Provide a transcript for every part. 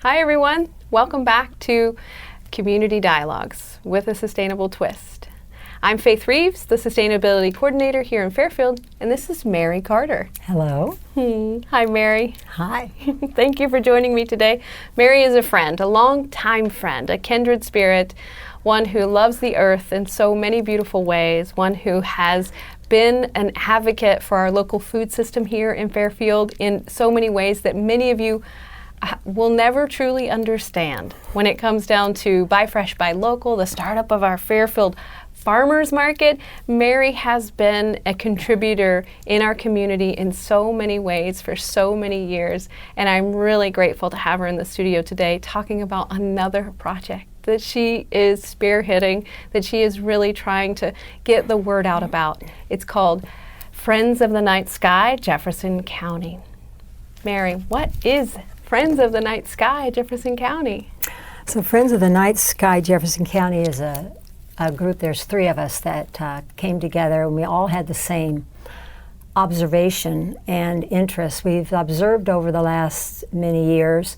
Hi everyone, welcome back to Community Dialogues with a Sustainable Twist. I'm Faith Reeves, the Sustainability Coordinator here in Fairfield, and this is Mary Carter. Hello. Hi Mary. Hi. Thank you for joining me today. Mary is a friend, a long-time friend, a kindred spirit, one who loves the earth in so many beautiful ways, one who has been an advocate for our local food system here in Fairfield in so many ways that many of you will never truly understand when it comes down to Buy Fresh, Buy Local, the startup of our Fairfield Farmers Market. Mary has been a contributor in our community in so many ways for so many years, and I'm really grateful to have her in the studio today talking about another project that she is spearheading, that she is really trying to get the word out about. It's called Friends of the Night Sky, Jefferson County. Mary, what is Friends of the Night Sky, Jefferson County? So Friends of the Night Sky, Jefferson County is a group. There's three of us that came together, and we all had the same observation and interest. We've observed over the last many years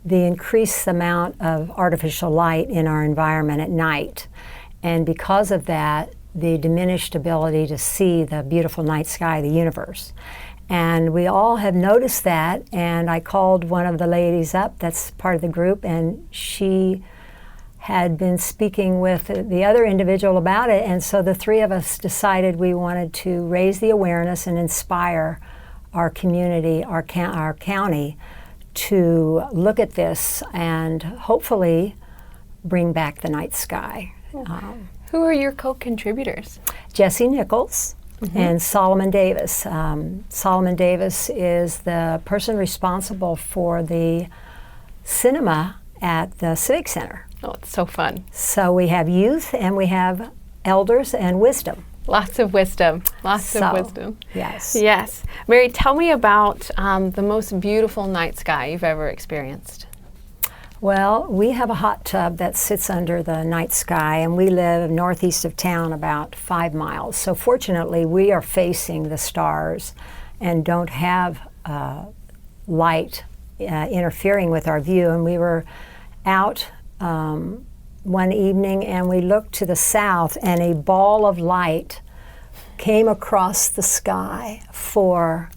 the increased amount of artificial light in our environment at night. And because of that, the diminished ability to see the beautiful night sky, the universe. And we all have noticed that, and I called one of the ladies up that's part of the group, and she had been speaking with the other individual about it, and so the three of us decided we wanted to raise the awareness and inspire our community, our county, to look at this and hopefully bring back the night sky. Who are your co-contributors? Jesse Nichols. And Solomon Davis. Solomon Davis is the person responsible for the cinema at the Civic Center. Oh, it's so fun. So we have youth and we have elders and wisdom. Lots of wisdom. Lots of wisdom. Yes. Yes. Mary, tell me about the most beautiful night sky you've ever experienced. Well, we have a hot tub that sits under the night sky, and we live northeast of town about 5 miles. So fortunately, we are facing the stars and don't have light interfering with our view. And we were out one evening, and we looked to the south, and a ball of light came across the sky for,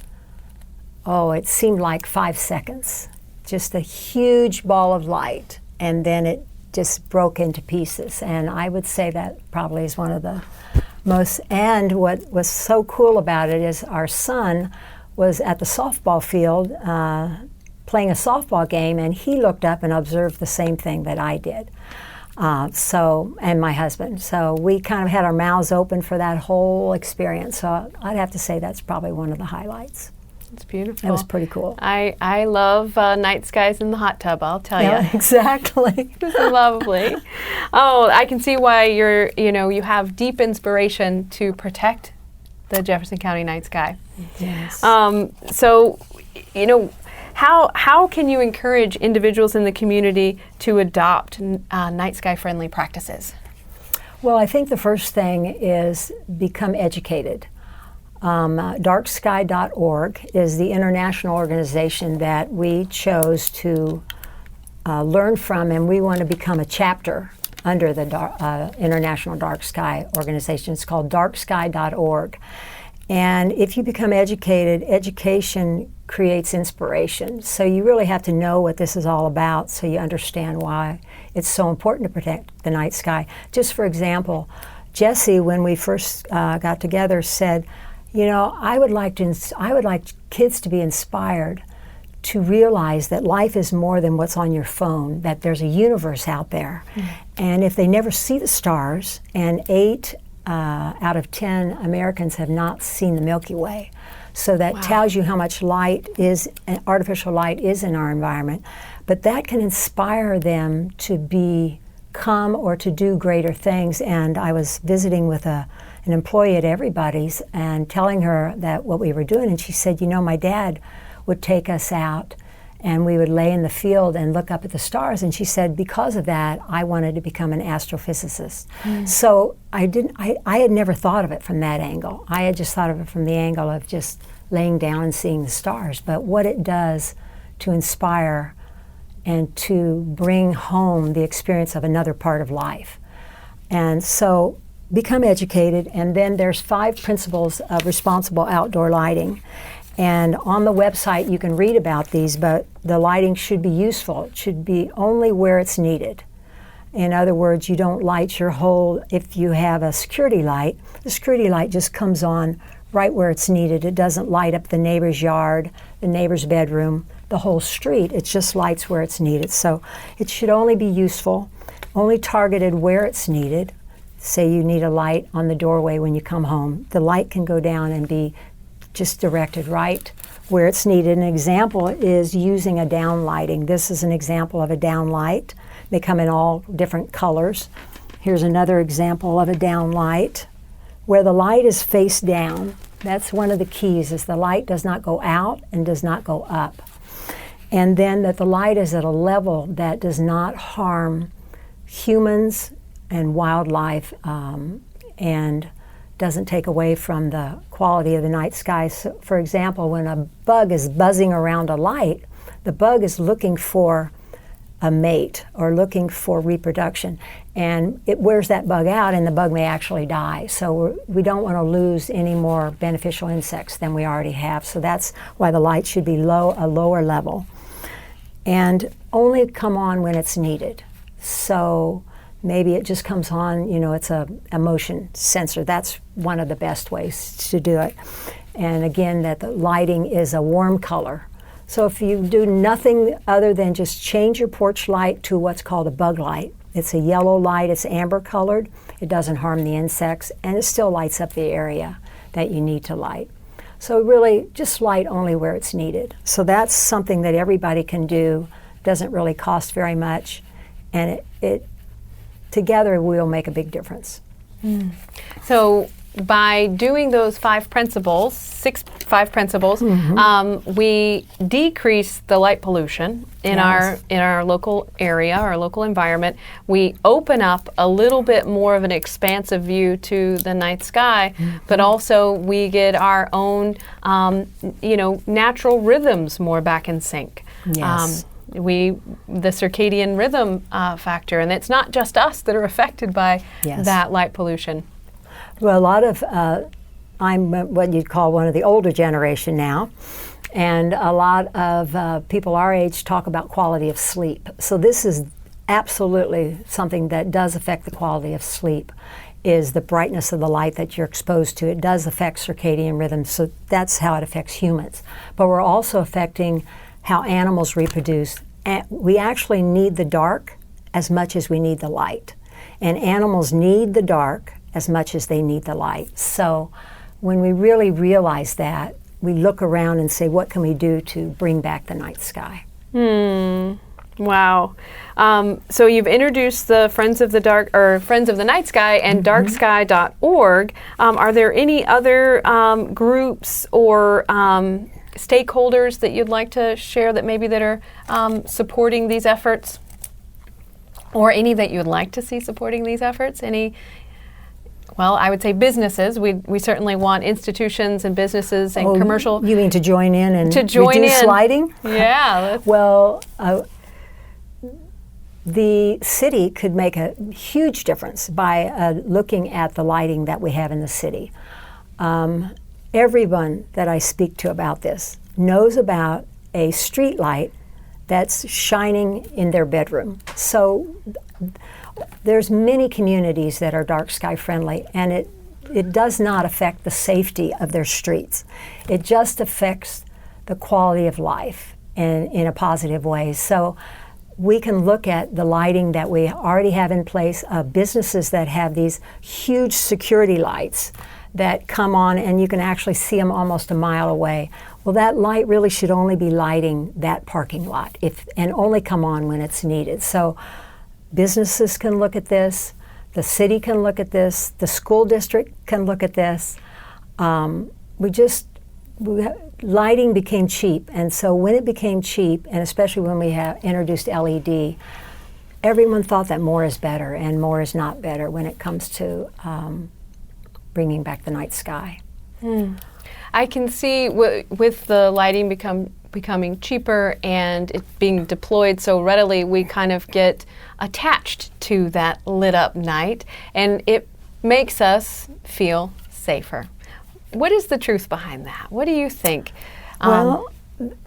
it seemed like 5 seconds. Just a huge ball of light, and then it just broke into pieces. And I would say that probably is one of the most, and what was so cool about it is our son was at the softball field playing a softball game, and he looked up and observed the same thing that I did. And my husband. So we kind of had our mouths open for that whole experience. So I'd have to say that's probably one of the highlights. It's beautiful. It was pretty cool. I love night skies in the hot tub, I'll tell you. Yeah, exactly. It's lovely. Oh, I can see why you have deep inspiration to protect the Jefferson County night sky. Yes. So, how can you encourage individuals in the community to adopt night sky friendly practices? Well, I think the first thing is become educated. Darksky.org is the international organization that we chose to learn from, and we want to become a chapter under the International Dark Sky organization. It's called darksky.org. And if you become educated, education creates inspiration. So you really have to know what this is all about so you understand why it's so important to protect the night sky. Just for example, Jesse, when we first got together, said, I would like kids to be inspired to realize that life is more than what's on your phone, that there's a universe out there. And if they never see the stars, and 8 out of 10 Americans have not seen the Milky Way, so that tells you how much artificial light is in our environment. But that can inspire them to become or to do greater things. And I was visiting with an employee at Everybody's and telling her that what we were doing, and she said, my dad would take us out and we would lay in the field and look up at the stars, and she said, because of that, I wanted to become an astrophysicist. So I had never thought of it from that angle. I had just thought of it from the angle of just laying down and seeing the stars. But what it does to inspire and to bring home the experience of another part of life. And so become educated, and then there's 5 principles of responsible outdoor lighting. And on the website you can read about these, but the lighting should be useful. It should be only where it's needed. In other words, you don't light your whole, if you have a security light, the security light just comes on right where it's needed. It doesn't light up the neighbor's yard, the neighbor's bedroom, the whole street. It just lights where it's needed. So it should only be useful, only targeted where it's needed. Say you need a light on the doorway when you come home. The light can go down and be just directed right where it's needed. An example is using a down lighting. This is an example of a down light. They come in all different colors. Here's another example of a down light where the light is face down. That's one of the keys, is the light does not go out and does not go up. And then that the light is at a level that does not harm humans and wildlife, and doesn't take away from the quality of the night sky. So, for example, when a bug is buzzing around a light, the bug is looking for a mate or looking for reproduction, and it wears that bug out, and the bug may actually die. So we don't want to lose any more beneficial insects than we already have. So that's why the light should be a lower level, and only come on when it's needed. So maybe it just comes on, it's a motion sensor. That's one of the best ways to do it. And again, that the lighting is a warm color. So if you do nothing other than just change your porch light to what's called a bug light, it's a yellow light, it's amber colored, it doesn't harm the insects, and it still lights up the area that you need to light. So really, just light only where it's needed. So that's something that everybody can do, doesn't really cost very much, and it together will make a big difference. So by doing those 5 principles, 5 principles, we decrease the light pollution in our local area, our local environment. We open up a little bit more of an expansive view to the night sky, but also we get our own, natural rhythms more back in sync. Yes. The circadian rhythm factor, and it's not just us that are affected by that light pollution. Well, a lot of, I'm what you'd call one of the older generation now, and a lot of people our age talk about quality of sleep. So this is absolutely something that does affect the quality of sleep, is the brightness of the light that you're exposed to. It does affect circadian rhythm, so that's how it affects humans. But we're also affecting how animals reproduce. And we actually need the dark as much as we need the light. And animals need the dark as much as they need the light. So when we really realize that, we look around and say, what can we do to bring back the night sky? Wow. So you've introduced the Friends of the Night Sky and darksky.org. Are there any other groups or stakeholders that you'd like to share that are supporting these efforts, or any that you'd like to see supporting these efforts? Well, I would say businesses. We certainly want institutions and businesses and commercial. You mean to join in and reduce lighting? Yeah. Well, the city could make a huge difference by looking at the lighting that we have in the city. Everyone that I speak to about this knows about a street light that's shining in their bedroom. So there's many communities that are dark sky friendly, and it does not affect the safety of their streets. It just affects the quality of life in a positive way. So we can look at the lighting that we already have in place, businesses that have these huge security lights that come on and you can actually see them almost a mile away. Well, that light really should only be lighting that parking lot and only come on when it's needed. So businesses can look at this, the city can look at this, the school district can look at this. Lighting became cheap, and so when it became cheap, and especially when we have introduced LED, everyone thought that more is better, and more is not better when it comes to bringing back the night sky. I can see with the lighting becoming cheaper and it being deployed so readily, we kind of get attached to that lit up night, and it makes us feel safer. What is the truth behind that? What do you think? Well,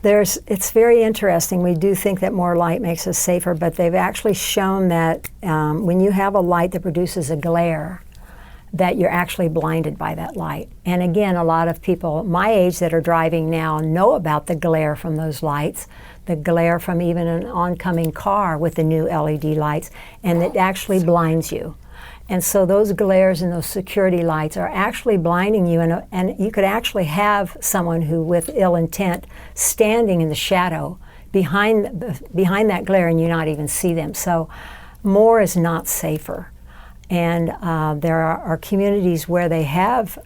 it's very interesting. We do think that more light makes us safer, but they've actually shown that when you have a light that produces a glare, that you're actually blinded by that light. And again, a lot of people my age that are driving now know about the glare from those lights, the glare from even an oncoming car with the new LED lights, and it actually blinds you. And so those glares and those security lights are actually blinding you, and you could actually have someone who, with ill intent, standing in the shadow behind that glare, and you not even see them. So more is not safer. And there are communities where they have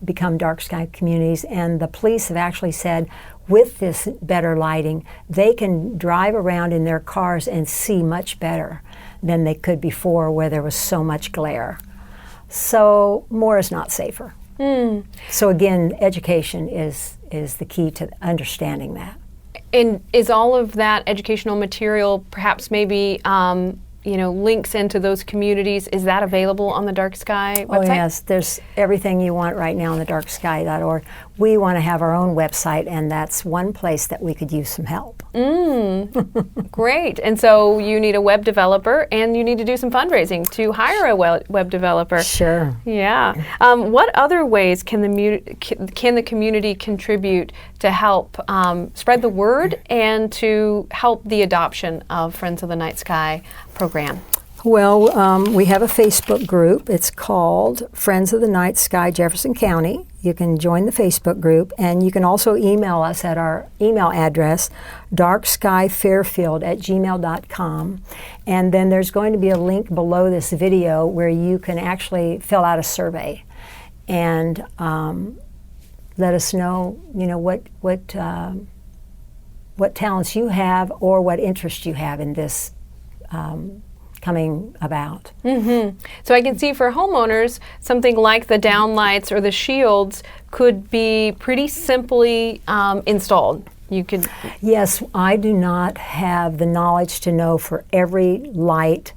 become dark sky communities, and the police have actually said, with this better lighting, they can drive around in their cars and see much better than they could before, where there was so much glare. So more is not safer. So again, education is the key to understanding that. And is all of that educational material perhaps maybe links into those communities? Is that available on the Dark Sky website? Oh yes, there's everything you want right now on the darksky.org. We want to have our own website, and that's one place that we could use some help. Great. And so you need a web developer, and you need to do some fundraising to hire a web developer. Sure. Yeah. What other ways can the community contribute to help spread the word and to help the adoption of Friends of the Night Sky program? Well, we have a Facebook group. It's called Friends of the Night Sky Jefferson County. You can join the Facebook group, and you can also email us at our email address, darkskyfairfield@gmail.com. And then there's going to be a link below this video where you can actually fill out a survey and let us know, what talents you have or what interest you have in this coming about. So I can see for homeowners, something like the downlights or the shields could be pretty simply installed. You could. Yes, I do not have the knowledge to know for every light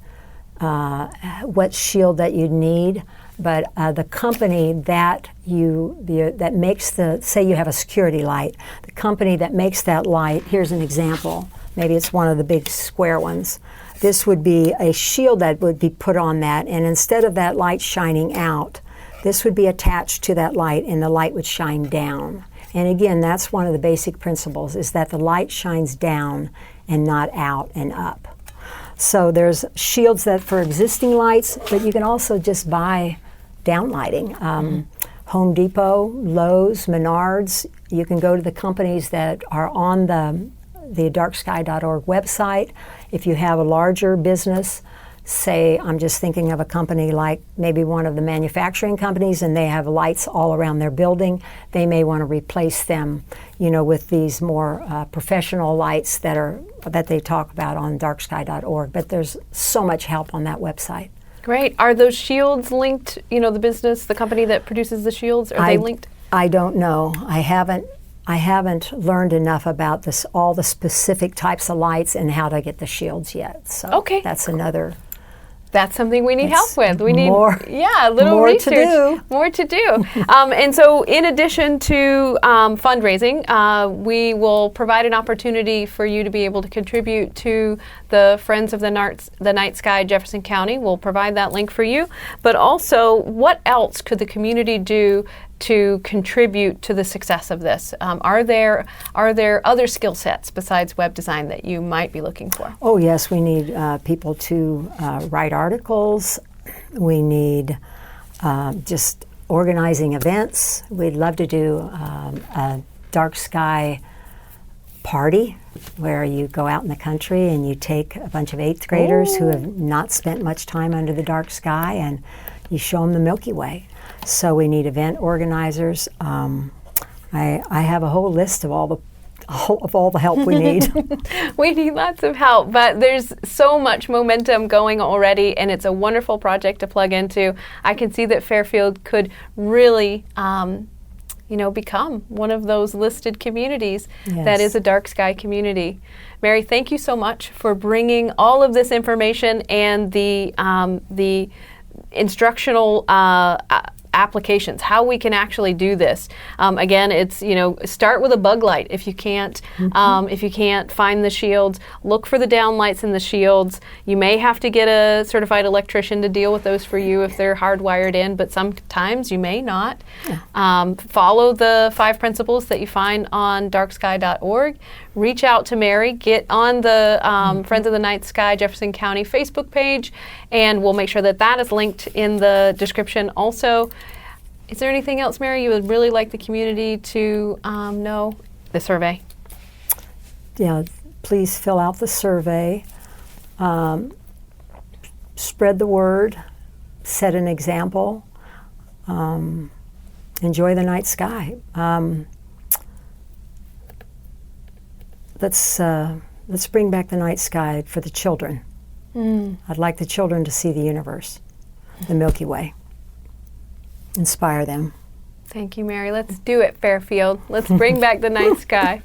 what shield that you'd need, but the company that makes say you have a security light, the company that makes that light, here's an example. Maybe it's one of the big square ones. This would be a shield that would be put on that, and instead of that light shining out, this would be attached to that light, and the light would shine down. And again, that's one of the basic principles, is that the light shines down and not out and up. So there's shields that for existing lights, but you can also just buy downlighting. Home Depot, Lowe's, Menards, you can go to the companies that are on the darksky.org website. If you have a larger business, say, I'm just thinking of a company like maybe one of the manufacturing companies, and they have lights all around their building, they may want to replace them, with these more professional lights that they talk about on darksky.org. But there's so much help on that website. Great. Are those shields linked, the business, the company that produces the shields, are they linked? I don't know. I haven't learned enough about all the specific types of lights and how to get the shields yet. So okay. That's something we need help with. We need more research. More to do. And so in addition to fundraising, we will provide an opportunity for you to be able to contribute to the Friends of the Night Sky Jefferson County. We'll provide that link for you. But also, what else could the community do to contribute to the success of this? Are there other skill sets besides web design that you might be looking for? Oh yes, we need people to write articles. We need just organizing events. We'd love to do a dark sky party where you go out in the country and you take a bunch of 8th graders who have not spent much time under the dark sky, and you show them the Milky Way. So we need event organizers. I have a whole list of all the help we need. We need lots of help, but there's so much momentum going already, and it's a wonderful project to plug into. I can see that Fairfield could really become one of those listed communities Yes. that is a dark sky community. Mary, thank you so much for bringing all of this information and the instructional applications, how we can actually do this. Again, it's start with a bug light if you can't find the shields. Look for the downlights in the shields. You may have to get a certified electrician to deal with those for you if they're hardwired in, but sometimes you may not. Yeah. Follow the 5 principles that you find on darksky.org. Reach out to Mary. Get on the Friends of the Night Sky Jefferson County Facebook page, and we'll make sure that is linked in the description also. Is there anything else, Mary, you would really like the community to know? The survey. Yeah, please fill out the survey. Spread the word. Set an example. Enjoy the night sky. Let's bring back the night sky for the children. I'd like the children to see the universe, the Milky Way. Inspire them. Thank you, Mary. Let's do it, Fairfield. Let's bring back the night sky.